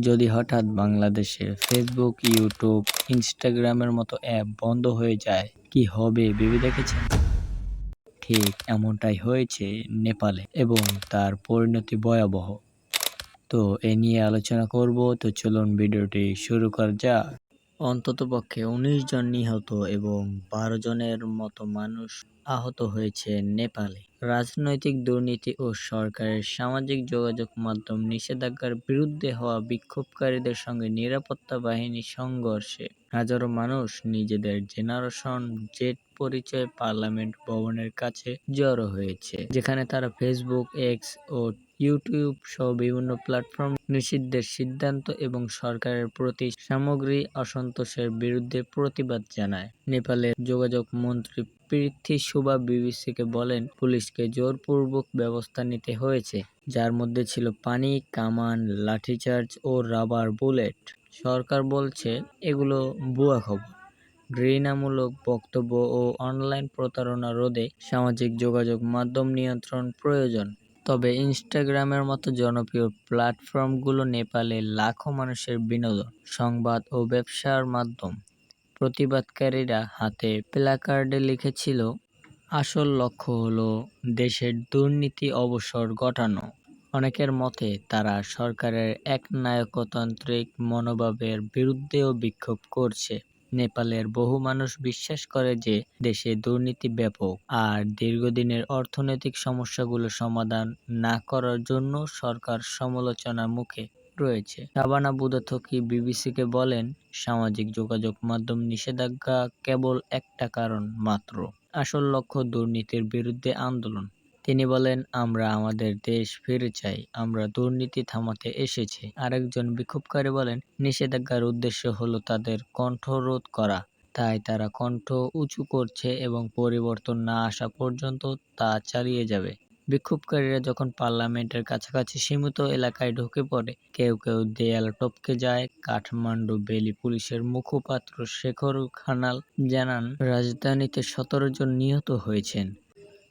যদি হঠাৎ বাংলাদেশে ফেসবুক, ইউটিউব, ইনস্টাগ্রামের মতো অ্যাপ বন্ধ হয়ে যায়, কি হবে ভেবে দেখেছেন? ঠিক এমনটাই হয়েছে নেপালে এবং তার পরিণতি ভয়াবহ। তো এ নিয়ে আলোচনা করব, তো চলুন ভিডিওটি শুরু করা যাক। অন্ততপক্ষে ১৯ জন নিহত এবং ১২ জনের মতো মানুষ আহত হয়েছে নেপালে। রাজনৈতিক দুর্নীতি ও সরকারের সামাজিক যোগাযোগ মাধ্যম নিষেধাজ্ঞার বিরুদ্ধে হওয়া বিক্ষোভকারীদের সঙ্গে নিরাপত্তা বাহিনীর সংঘর্ষে হাজারো মানুষ নিজেদের জেনারেশন জেড পরিচয়ে পার্লামেন্ট ভবনের কাছে জড়ো হয়েছে, যেখানে তারা ফেসবুক, এক্স ও ইউটিউব সহ বিভিন্ন প্ল্যাটফর্ম নিষিদ্ধের সিদ্ধান্ত এবং সরকারের প্রতি সামগ্রী অসন্তোষের বিরুদ্ধে প্রতিবাদ জানায়। নেপালের যোগাযোগ মন্ত্রী পৃথ্বী সুবা বিবিসিকে বলেন, পুলিশকে জোরপূর্বক ব্যবস্থা নিতে হয়েছে, যার মধ্যে ছিল পানি, কামান, লাঠিচার্জ ও রাবার বুলেট। সরকার বলছে এগুলো ভুয়া খবর। ঘৃণামূলক বক্তব্য ও অনলাইন প্রতারণা রোধে সামাজিক যোগাযোগ মাধ্যম নিয়ন্ত্রণ প্রয়োজন। তবে ইনস্টাগ্রামের মতো জনপ্রিয় প্ল্যাটফর্মগুলো নেপালে লাখো মানুষের বিনোদন, সংবাদ ও ব্যবসার মাধ্যম। প্রতিবাদকারীরা হাতে প্ল্যাকার্ডে লিখেছিল, আসল লক্ষ্য হলো দেশের দুর্নীতি অবসর ঘটানো। অনেকের মতে তারা সরকারের একনায়কতান্ত্রিক মনোভাবের বিরুদ্ধেও বিক্ষোভ করছে। নেপালের বহু মানুষ বিশ্বাস করে যে দেশে দুর্নীতি ব্যাপক, আর দীর্ঘদিনের অর্থনৈতিক সমস্যাগুলো সমাধান না করার জন্য সরকার সমালোচনার মুখে রয়েছে। শাবানা বুদাথকি বিবিসিকে বলেন, সামাজিক যোগাযোগ মাধ্যম নিষেধাজ্ঞা কেবল একটা কারণ মাত্র, আসল লক্ষ্য দুর্নীতির বিরুদ্ধে আন্দোলন। তিনি বলেন, আমরা আমাদের দেশ ফিরে চাই, আমরা দুর্নীতি থামাতে এসেছি। আরেকজন বিক্ষোভকারী বলেন, নিষেধাজ্ঞার উদ্দেশ্য হলো তাদের কণ্ঠরোধ করা, তাই তারা কণ্ঠ উঁচু করছে এবং পরিবর্তন না আসা পর্যন্ত তা চালিয়ে যাবে। বিক্ষোভকারীরা যখন পার্লামেন্টের কাছাকাছি সীমিত এলাকায় ঢুকে পড়ে, কেউ কেউ দেয়াল টপকে যায়। কাঠমান্ডু ভ্যালি পুলিশের মুখপাত্র শেখর খানাল জানান, রাজধানীতে ১৭ জন নিহত হয়েছেন।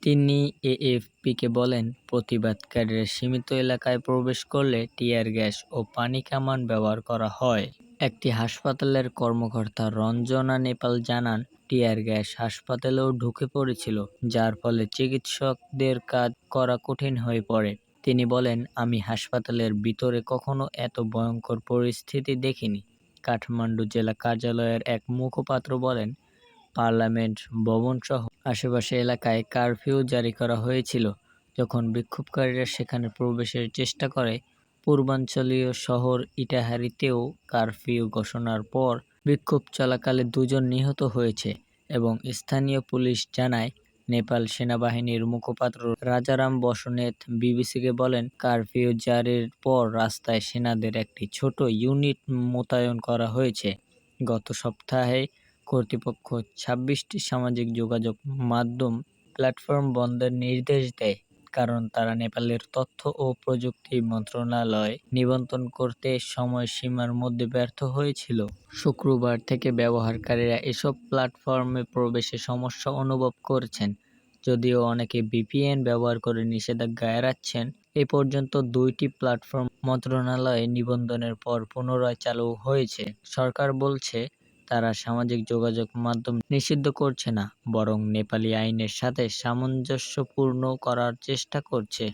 তিনি এএফপিকে বলেন, প্রতিবাদকারীরা সীমিত এলাকায় প্রবেশ করলে টিয়ার গ্যাস ও পানি কামান ব্যবহার করা হয়। একটি হাসপাতালের কর্মকর্তা রঞ্জনা নেপাল জানান, টিয়ার গ্যাস হাসপাতালেও ঢুকে পড়েছিল, যার ফলে চিকিৎসকদের কাজ করা কঠিন হয়ে পড়ে। তিনি বলেন, আমি হাসপাতালের ভিতরে কখনো এত ভয়ঙ্কর পরিস্থিতি দেখিনি। কাঠমান্ডু জেলা কার্যালয়ের এক মুখপাত্র বলেন, পার্লামেন্ট ভবনসহ আশেপাশে এলাকায় কারফিউ জারি করা হয়েছিল যখন বিক্ষোভকারীরা সেখানে প্রবেশের চেষ্টা করে। পূর্বাঞ্চলীয় শহর ইটাহারিতেও কারফিউ ঘোষণার পর বিক্ষোভ চলাকালে ২ জন নিহত হয়েছে এবং স্থানীয় পুলিশ জানায়। নেপাল সেনাবাহিনীর মুখপাত্র রাজারাম বসনেত বিবিসিকে বলেন, কারফিউ জারির পর রাস্তায় সেনাদের একটি ছোট ইউনিট মোতায়েন করা হয়েছে। গত সপ্তাহে কর্তৃপক্ষ ২৬টি সামাজিক যোগাযোগ মাধ্যম প্ল্যাটফর্ম বন্ধের নির্দেশ দেয়, কারণ তারা নেপালের তথ্য ও প্রযুক্তি মন্ত্রণালয় নিবন্ধন করতে সময়সীমার মধ্যে ব্যর্থ হয়েছিল। শুক্রবার থেকে ব্যবহারকারীরা এসব প্ল্যাটফর্মে প্রবেশে সমস্যা অনুভব করছেন। যদিও অনেকে ভিপিএন ব্যবহার করে নিষেধাজ্ঞা এড়াচ্ছেন, এ পর্যন্ত ২টি প্ল্যাটফর্ম মন্ত্রণালয়ে নিবন্ধনের পর পুনরায় চালু হয়েছে। সরকার বলছে, তারা সামাজিক যোগাযোগ মাধ্যম নিষিদ্ধ করছে না, বরং নেপালি আইনের সাথে সামঞ্জস্যপূর্ণ করার চেষ্টা করছে।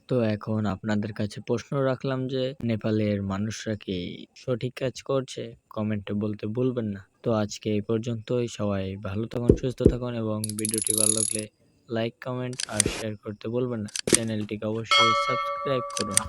তো এখন আপনাদের কাছে প্রশ্ন রাখলাম যে নেপালের মানুষরা কি সঠিক কাজ করছে? কমেন্টে বলতে ভুলবেন না। তো আজকে এই পর্যন্তই। সবাই ভালো থাকুন, সুস্থ থাকুন এবং ভিডিওটি ভালো লাগলে লাইক, কমেন্ট আর শেয়ার করতে ভুলবেন না। চ্যানেলটিকে অবশ্যই সাবস্ক্রাইব করুন।